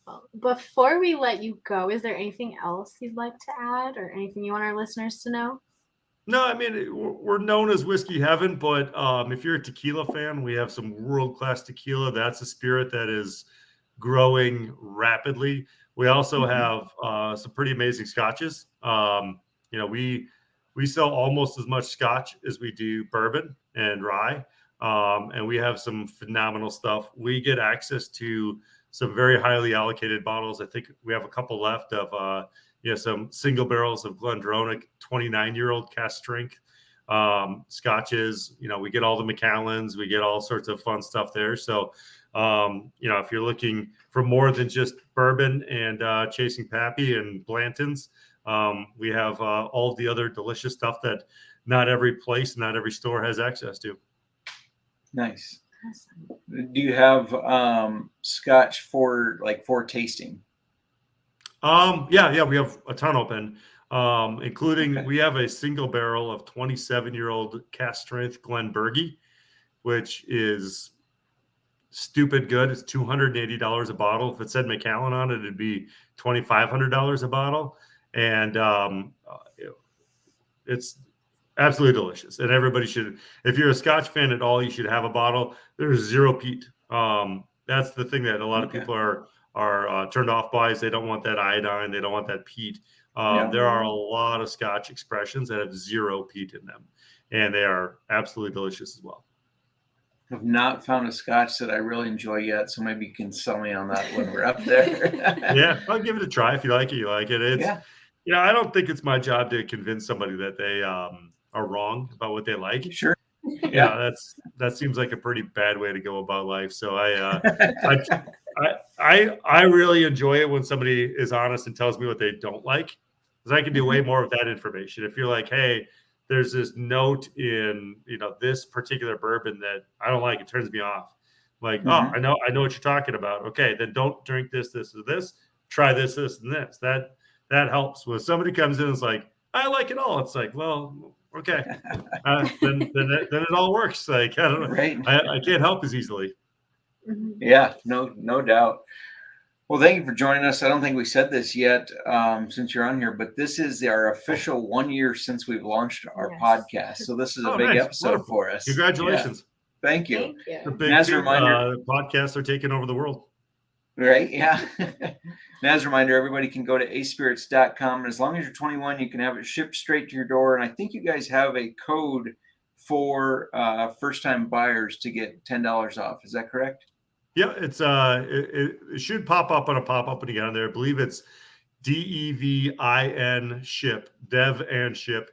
Well, before we let you go, is there anything else you'd like to add or anything you want our listeners to know? No, I mean, we're known as Whiskey Heaven, but if you're a tequila fan, we have some world-class tequila. That's a spirit that is growing rapidly. We also have some pretty amazing scotches. We sell almost as much scotch as we do bourbon and rye. And we have some phenomenal stuff. We get access to some very highly allocated bottles. I think we have a couple left of some single barrels of Glendronach 29-year-old cask strength scotches. We get all the Macallans, we get all sorts of fun stuff there. So if you're looking for more than just bourbon and Chasing Pappy and Blanton's, we have all of the other delicious stuff that not every place, not every store has access to. Nice. Awesome. Do you have scotch for tasting? Yeah, we have a ton open, including we have a single barrel of 27-year-old cask strength Glenbergie, which is stupid good. It's $280 a bottle. If it said Macallan on it, it'd be $2,500 a bottle, and it's absolutely delicious. And everybody should, if you're a Scotch fan at all, you should have a bottle. There's zero peat. That's the thing that a lot of people are turned off by, is they don't want that iodine. They don't want that peat. There are a lot of Scotch expressions that have zero peat in them, and they are absolutely delicious as well. I've not found a Scotch that I really enjoy yet, so maybe you can sell me on that when we're up there. Yeah, I'll give it a try. If you like it, you like it. I don't think it's my job to convince somebody that they are wrong about what they like. Sure. That seems like a pretty bad way to go about life. So I really enjoy it when somebody is honest and tells me what they don't like, because I can do way more with that information. If you're like, hey, there's this note in this particular bourbon that I don't like, it turns me off. Like, oh, I know what you're talking about. Okay, then don't drink this, or this. Try this, and this. That helps. When somebody comes in and is like, I like it all, it's like, well, okay, then it all works. Like, I don't know, right. I can't help as easily. Yeah, no doubt. Well, thank you for joining us. I don't think we said this yet since you're on here, but this is our official 1 year since we've launched our podcast. So this is a big nice. episode Wonderful. for us. Congratulations. Yeah. Thank you. Thank you. The big And as a two, reminder, podcasts are taking over the world. right? Yeah. And as a reminder, everybody can go to aspirits.com. And as long as you're 21, you can have it shipped straight to your door. And I think you guys have a code for first-time buyers to get $10 off. Is that correct? Yeah, it's it should pop up on a pop-up when you get on there. I believe it's DEVIN ship, dev and ship,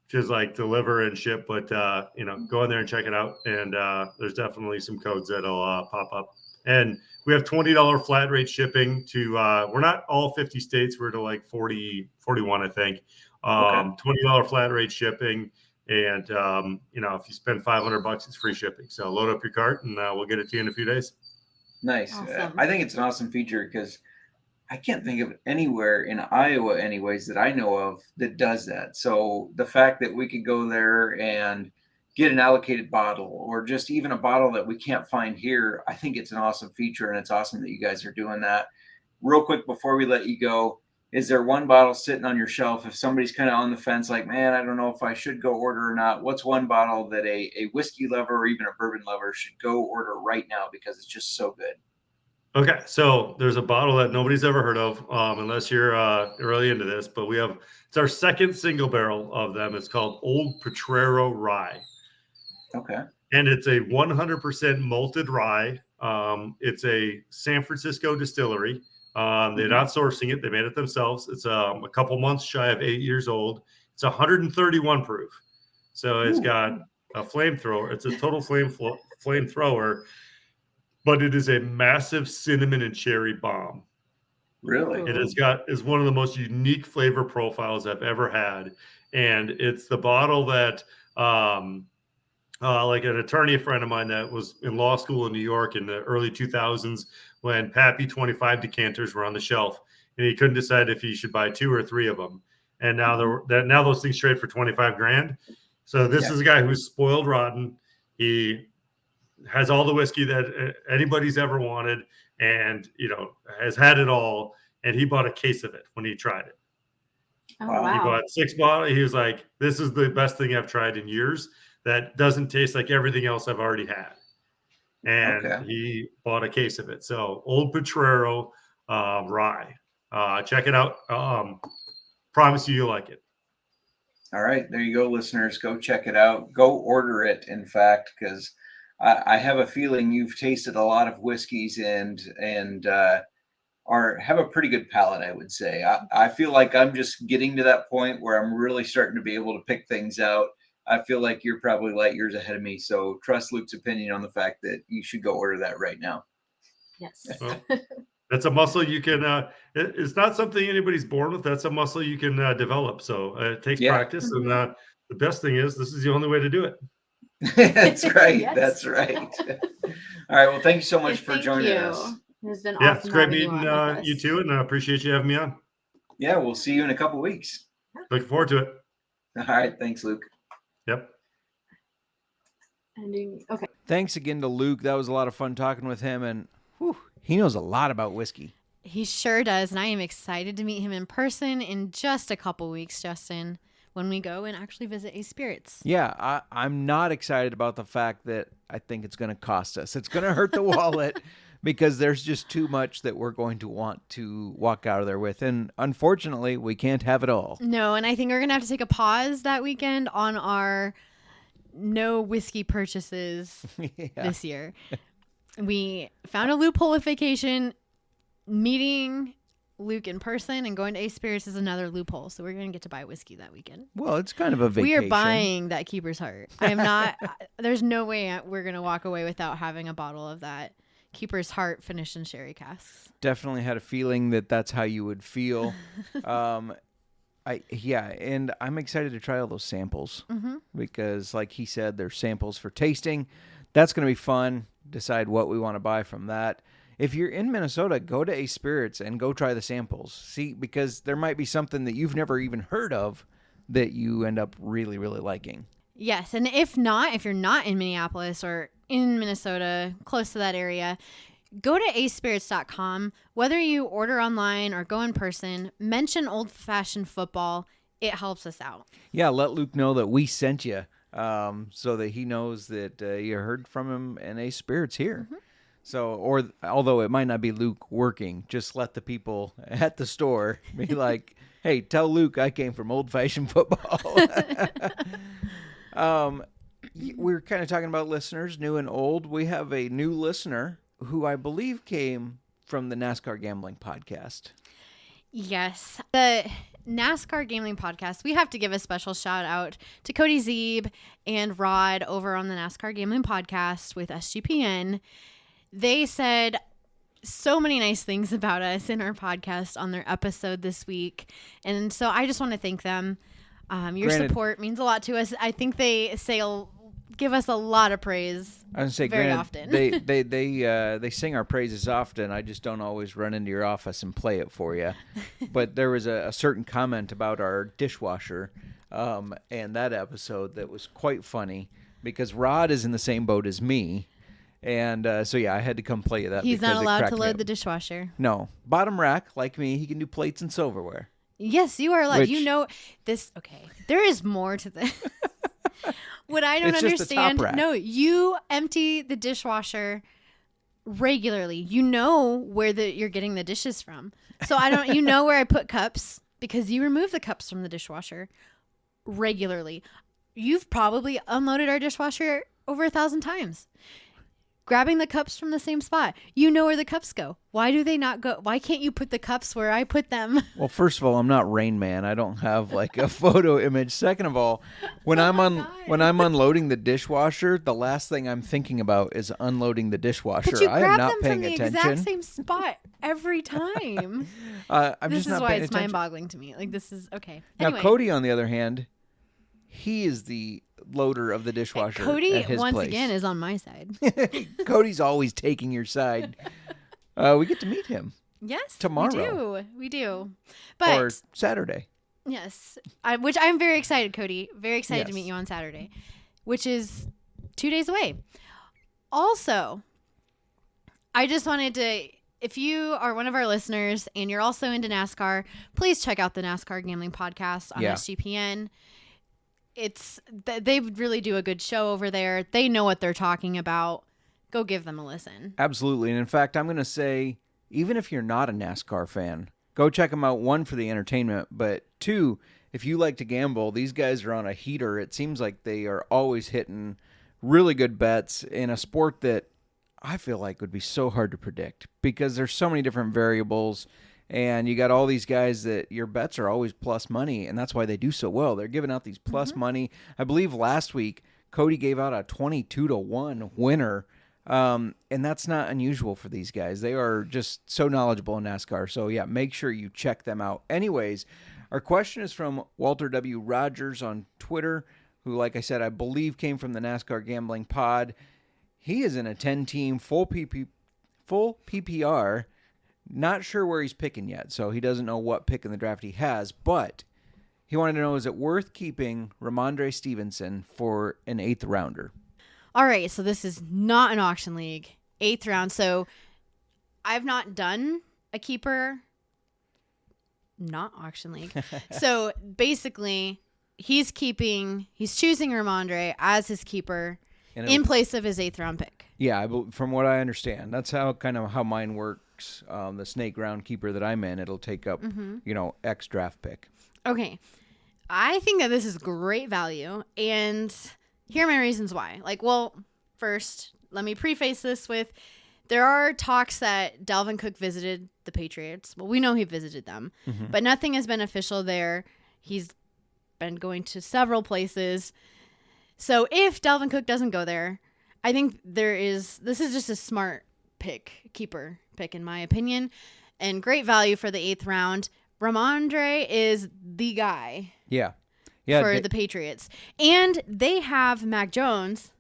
which is like deliver and ship. But go in there and check it out. And there's definitely some codes that'll pop up. And we have $20 flat rate shipping to we're not all 50 states, we're to like 41, I think. $20 flat rate shipping. And if you spend $500, it's free shipping. So load up your cart and we'll get it to you in a few days. Nice. Awesome. I think it's an awesome feature because I can't think of anywhere in Iowa, anyways, that I know of that does that. So the fact that we could go there and get an allocated bottle or just even a bottle that we can't find here, I think it's an awesome feature, and it's awesome that you guys are doing that. Real quick before we let you go, is there one bottle sitting on your shelf if somebody's kind of on the fence, like, man, I don't know if I should go order or not? What's one bottle that a whiskey lover or even a bourbon lover should go order right now because it's just so good? Okay, so there's a bottle that nobody's ever heard of, unless you're really into this, but it's our second single barrel of them. It's called Old Potrero Rye. Okay. And it's a 100% malted rye. It's a San Francisco distillery. They're not sourcing it. They made it themselves. It's a couple months shy of 8 years old. It's 131 proof. So it's got a flamethrower. It's a total flamethrower, but it is a massive cinnamon and cherry bomb. Really? It is one of the most unique flavor profiles I've ever had. And it's the bottle that like an attorney friend of mine that was in law school in New York in the early 2000s when Pappy 25 decanters were on the shelf and he couldn't decide if he should buy 2 or 3 of them. And now now those things trade for 25 grand. So this is a guy who's spoiled rotten. He has all the whiskey that anybody's ever wanted and, has had it all. And he bought a case of it when he tried it. Oh, wow. He bought 6 bottles. He was like, this is the best thing I've tried in years. That doesn't taste like everything else I've already had. And he bought a case of it. So Old Potrero rye. Check it out. Promise you'll like it. All right. There you go, listeners. Go check it out. Go order it, in fact, because I have a feeling you've tasted a lot of whiskeys and have a pretty good palate, I would say. I feel like I'm just getting to that point where I'm really starting to be able to pick things out. I feel like you're probably light years ahead of me. So trust Luke's opinion on the fact that you should go order that right now. Yes. Well, that's a muscle you can, it's not something anybody's born with. That's a muscle you can develop. So it takes practice. And the best thing is this is the only way to do it. That's right. Yes. That's right. All right. Well, thank you so much for joining us. It's been Yeah, awesome. it's great having meeting you too. And I appreciate you having me on. Yeah. We'll see you in a couple weeks. Looking forward to it. All right. Thanks, Luke. Yep. Okay. Thanks again to Luke. That was a lot of fun talking with him, and he knows a lot about whiskey. He sure does, and I am excited to meet him in person in just a couple weeks, Justin, when we go and actually visit Ace Spirits. Yeah, I'm not excited about the fact that I think it's going to cost us. It's going to hurt the wallet because there's just too much that we're going to want to walk out of there with. And unfortunately, we can't have it all. No, and I think we're going to have to take a pause that weekend on our no whiskey purchases this year. We found a loophole with vacation. Meeting Luke in person and going to Ace Spirits is another loophole. So we're going to get to buy whiskey that weekend. Well, it's kind of a vacation. We are buying that Keeper's Heart. I am not. There's no way we're going to walk away without having a bottle of that Keeper's Heart finished in sherry casks. Definitely had a feeling that that's how you would feel. And I'm excited to try all those samples because, like he said, there's samples for tasting. That's going to be fun. Decide what we want to buy from that. If you're in Minnesota, go to Ace Spirits and go try the samples. See, because there might be something that you've never even heard of that you end up really, really liking. Yes, and if you're not in Minneapolis or in Minnesota, close to that area, go to acespirits.com. Whether you order online or go in person, mention Old Fashioned Football. It helps us out. Yeah, let Luke know that we sent you, so that he knows that you heard from him and Ace Spirits here. Mm-hmm. So, or although it might not be Luke working, just let the people at the store be like, hey, tell Luke I came from Old Fashioned Football. We're kind of talking about listeners, new and old. We have a new listener who I believe came from the NASCAR Gambling Podcast. Yes. The NASCAR Gambling Podcast, we have to give a special shout out to Cody Zeeb and Rod over on the NASCAR Gambling Podcast with SGPN. They said so many nice things about us in our podcast on their episode this week. And so I just want to thank them. Your support means a lot to us. I think they give us a lot of praise. I would say, very often. they sing our praises often. I just don't always run into your office and play it for you. But there was a certain comment about our dishwasher and that episode that was quite funny because Rod is in the same boat as me. And so, yeah, I had to come play that. He's not allowed to load the dishwasher. No. Bottom rack, like me, he can do plates and silverware. Yes, you are allowed. You know this. Okay. There is more to this. What I don't understand. No, you empty the dishwasher regularly. You know where you're getting the dishes from. So you know where I put cups because you remove the cups from the dishwasher regularly. You've probably unloaded our dishwasher over 1,000 times. Grabbing the cups from the same spot. You know where the cups go. Why do they not go? Why can't you put the cups where I put them? Well, first of all, I'm not Rain Man. I don't have like a photo image. Second of all, when I'm unloading the dishwasher, the last thing I'm thinking about is unloading the dishwasher. But you I am not paying attention. From the exact same spot every time. This is why it's mind-boggling to me. Like this is okay. Anyway. Now Cody, on the other hand, he is the loader of the dishwasher. Cody, at his once place. again, is on my side. Cody's always taking your side. We get to meet him. Yes, tomorrow. We do. But or Saturday. Yes, which I'm very excited, Cody. Very excited to meet you on Saturday, which is 2 days away. Also, I just wanted to. If you are one of our listeners and you're also into NASCAR, please check out the NASCAR Gambling Podcast on SGPN. They really do a good show over there. They know what they're talking about. Go give them a listen. Absolutely. And in fact, I'm going to say, even if you're not a NASCAR fan, go check them out. One, for the entertainment, but two, if you like to gamble, these guys are on a heater. It seems like they are always hitting really good bets in a sport that I feel like would be so hard to predict because there's so many different variables. And you got all these guys that your bets are always plus money, and that's why they do so well. They're giving out these plus money. I believe last week, Cody gave out a 22-1 winner, and that's not unusual for these guys. They are just so knowledgeable in NASCAR. So, yeah, make sure you check them out. Anyways, our question is from Walter W. Rogers on Twitter, who, like I said, I believe came from the NASCAR Gambling Pod. He is in a 10-team full PPR. Not sure where he's picking yet, so he doesn't know what pick in the draft he has, but he wanted to know, is it worth keeping Ramondre Stevenson for an 8th rounder? All right, so this is not an auction league. 8th round, so I've not done a keeper, not auction league. So basically, he's choosing Ramondre as his keeper in place of his 8th round pick. Yeah, from what I understand, that's how mine works. The snake round keeper that I'm in, it'll take up, X draft pick. Okay. I think that this is great value, and here are my reasons why. First, let me preface this with, there are talks that Dalvin Cook visited the Patriots. Well, we know he visited them, but nothing has been official there. He's been going to several places. So if Dalvin Cook doesn't go there, I think this is just a smart keeper pick in my opinion, and great value for the 8th round. Ramondre is the guy. Yeah, for the Patriots, and they have Mac Jones,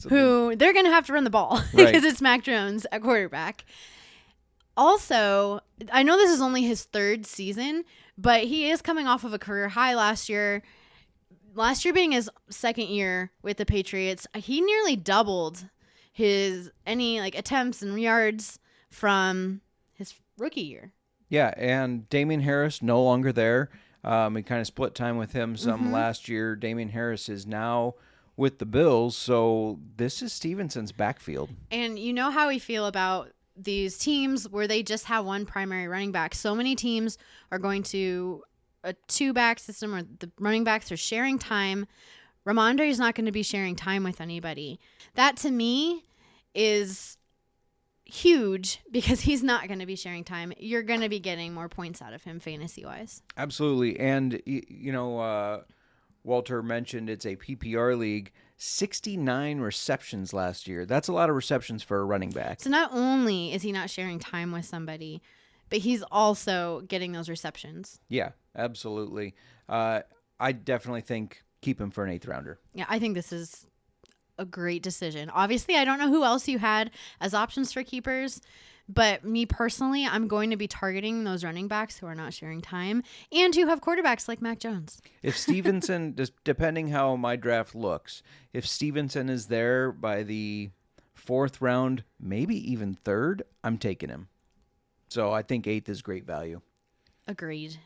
who they're going to have to run the ball because it's Mac Jones at quarterback. Also, I know this is only his 3rd season, but he is coming off of a career high last year. last year being his second year with the Patriots, he nearly doubled his attempts and yards from his rookie year. Yeah, and Damian Harris no longer there. We kind of split time with him some last year. Damian Harris is now with the Bills, so this is Stevenson's backfield. And you know how we feel about these teams where they just have one primary running back. So many teams are going to a two-back system where the running backs are sharing time. Ramondre is not going to be sharing time with anybody. That, to me, is huge because he's not going to be sharing time. You're going to be getting more points out of him fantasy-wise. Absolutely. And, Walter mentioned it's a PPR league. 69 receptions last year. That's a lot of receptions for a running back. So not only is he not sharing time with somebody, but he's also getting those receptions. Yeah, absolutely. I definitely think keep him for an 8th rounder. Yeah, I think this is a great decision. Obviously, I don't know who else you had as options for keepers, but me personally, I'm going to be targeting those running backs who are not sharing time and who have quarterbacks like Mac Jones. If Stevenson, depending how my draft looks, if Stevenson is there by the 4th round, maybe even 3rd, I'm taking him. So I think 8th is great value. Agreed.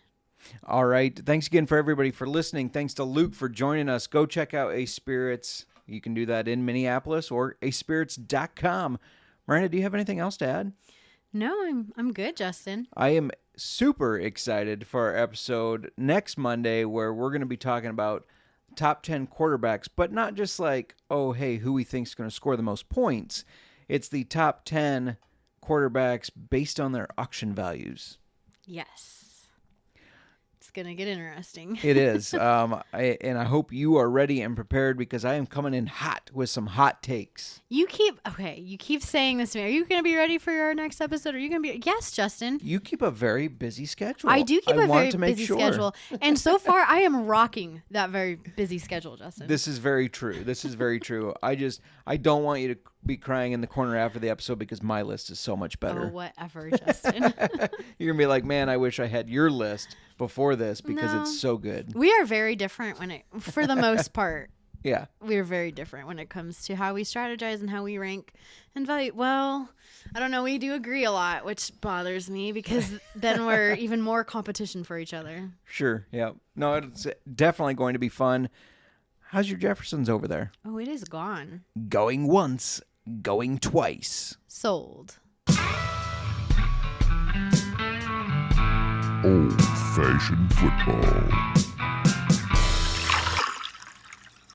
All right. Thanks again for everybody for listening. Thanks to Luke for joining us. Go check out A Spirits. You can do that in Minneapolis or aspirits.com. Miranda, do you have anything else to add? No, I'm good, Justin. I am super excited for our episode next Monday where we're going to be talking about top 10 quarterbacks, but not just who we think is going to score the most points. It's the top 10 quarterbacks based on their auction values. Yes. It's going to get interesting. It is. I hope you are ready and prepared because I am coming in hot with some hot takes. You keep saying this to me. Are you going to be ready for our next episode? Are you going to be? Yes, Justin. You keep a very busy schedule. I do keep a very busy schedule. And so far, I am rocking that very busy schedule, Justin. This is very true. I don't want you to be crying in the corner after the episode because my list is so much better. Oh, whatever, Justin. You're going to be like, man, I wish I had your list before this because it's so good. We are very different for the most part. Yeah. We are very different when it comes to how we strategize and how we rank and value. Well, I don't know. We do agree a lot, which bothers me because then we're even more competition for each other. Sure. Yeah. No, it's definitely going to be fun. How's your Jeffersons over there? Oh, it is gone. Going once, going twice. Sold. Old-fashioned football.